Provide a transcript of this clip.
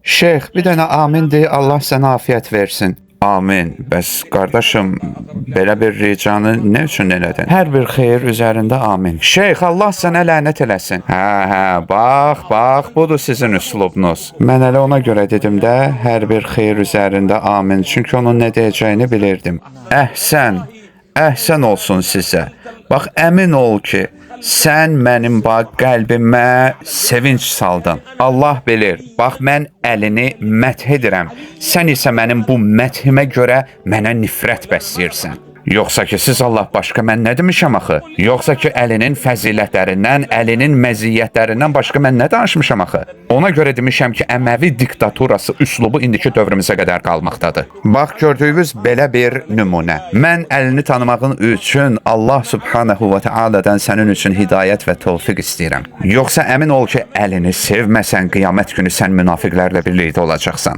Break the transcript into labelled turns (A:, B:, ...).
A: Şeyx, bir dənə amin deyə Allah sənə afiyət versin. Amin. Bəs qardaşım, belə bir ricanı nə üçün elədin? Hər bir xeyir üzərində amin. Şeyx, Allah sənə lənət eləsin. Hə, bax, budur sizin üslubunuz. Mən elə ona görə dedim də, hər bir xeyir üzərində amin. Çünki onun nə deyəcəyini bilirdim. Əhsən olsun sizə. Bax, əmin ol ki, sən mənim qəlbimə sevinç saldın. Allah bilir, bax mən əlini məth edirəm. Sən isə mənim bu məthimə görə mənə nifrət bəsləyirsən. Yoxsa ki, siz Allah başqa mən nə demişəm axı? Yoxsa ki, əlinin fəzilətlərindən, əlinin məziyyətlərindən başqa mən nə danışmışam axı? Ona görə demişəm ki, Əməvi diktaturası üslubu indiki dövrümüzə qədər qalmaqdadır. Bax, gördüyünüz belə bir nümunə. Mən əlini tanımağın üçün Allah subhanahu və teala'dan sənin üçün hidayət və tövfiq istəyirəm. Yoxsa əmin ol ki, əlini sevməsən, qiyamət günü sən münafiqlərlə birlikdə olacaqsan.